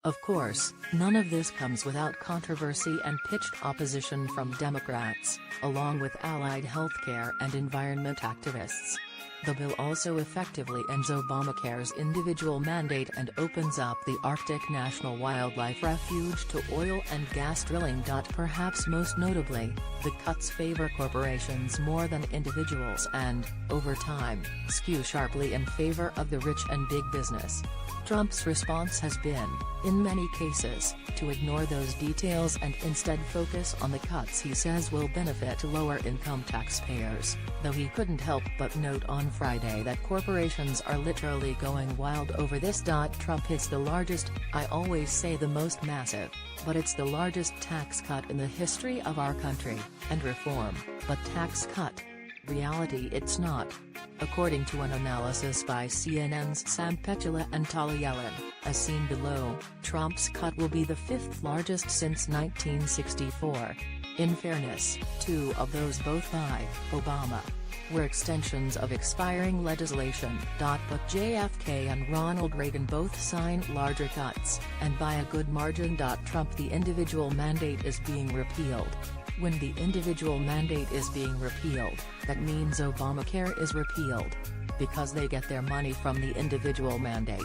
Of course, none of this comes without controversy and pitched opposition from Democrats, along with allied healthcare and environment activists. The bill also effectively ends Obamacare's individual mandate and opens up the Arctic National Wildlife Refuge to oil and gas drilling. Perhaps most notably, the cuts favor corporations more than individuals and, over time, skew sharply in favor of the rich and big business. Trump's response has been, in many cases, to ignore those details and instead focus on the cuts he says will benefit lower-income taxpayers, though he couldn't help but note on Friday that corporations are literally going wild over this. Trump hits the largest, I always say the most massive, but it's the largest tax cut in the history of our country, and reform, but tax cut. Reality it's not. According to an analysis by CNN's Sam Petula and Tali Yellen, as seen below, Trump's cut will be the fifth largest since 1964. In fairness, two of those, both by Obama, were extensions of expiring legislation. But JFK and Ronald Reagan both signed larger cuts, and by a good margin. Trump, the individual mandate is being repealed. When the individual mandate is being repealed, that means Obamacare is repealed. Because they get their money from the individual mandate.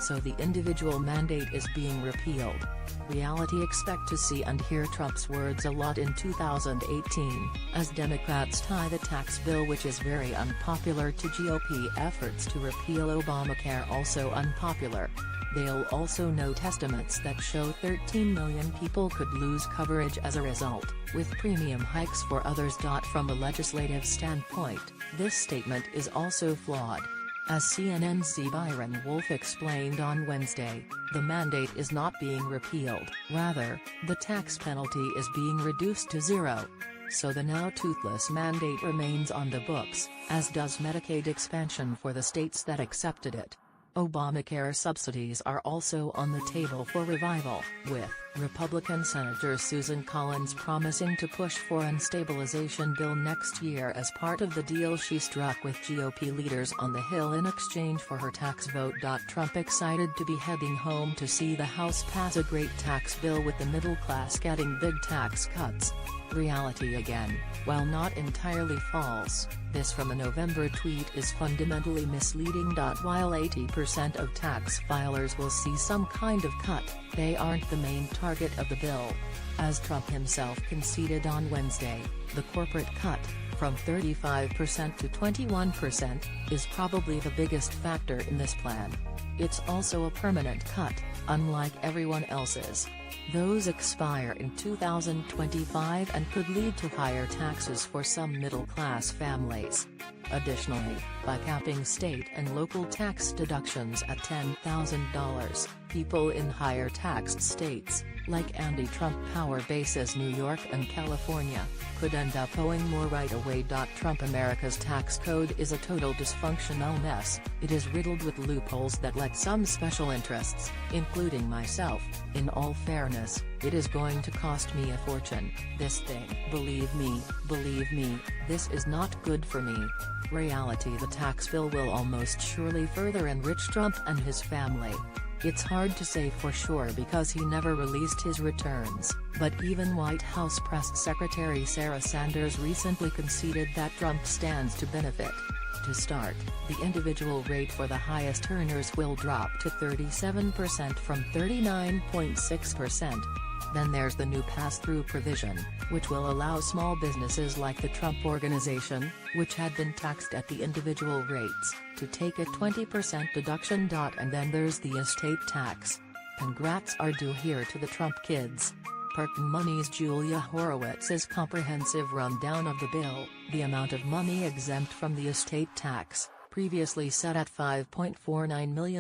So the individual mandate is being repealed. Reality: expect to see and hear Trump's words a lot in 2018, as Democrats tie the tax bill, which is very unpopular, to GOP efforts to repeal Obamacare, also unpopular. They'll also note estimates that show 13 million people could lose coverage as a result, with premium hikes for others. From a legislative standpoint, this statement is also flawed. As CNN's Byron Wolf explained on Wednesday, the mandate is not being repealed, rather, the tax penalty is being reduced to zero. So the now toothless mandate remains on the books, as does Medicaid expansion for the states that accepted it. Obamacare subsidies are also on the table for revival, with Republican Senator Susan Collins promising to push for an stabilization bill next year as part of the deal she struck with GOP leaders on the Hill in exchange for her tax vote. Trump excited to be heading home to see the House pass a great tax bill with the middle class getting big tax cuts. Reality again, while not entirely false, this from a November tweet is fundamentally misleading. While 80% of tax filers will see some kind of cut, they aren't the main target of the bill. As Trump himself conceded on Wednesday, the corporate cut, from 35% to 21%, is probably the biggest factor in this plan. It's also a permanent cut, unlike everyone else's. Those expire in 2025 and could lead to higher taxes for some middle-class families. Additionally, by capping state and local tax deductions at $10,000, people in higher taxed states, like anti-Trump power bases New York and California, could end up owing more right away. Trump: America's tax code is a total dysfunctional mess. It is riddled with loopholes that let some special interests, including myself. In all fairness, it is going to cost me a fortune. This thing, believe me, this is not good for me. Reality: the tax bill will almost surely further enrich Trump and his family. It's hard to say for sure because he never released his returns, but even White House Press Secretary Sarah Sanders recently conceded that Trump stands to benefit. To start, the individual rate for the highest earners will drop to 37% from 39.6%. Then there's the new pass-through provision, which will allow small businesses like the Trump Organization, which had been taxed at the individual rates, to take a 20% deduction. And then there's the estate tax. Congrats are due here to the Trump kids. Perkin Money's Julia Horowitz's comprehensive rundown of the bill, the amount of money exempt from the estate tax, previously set at $5.49 million.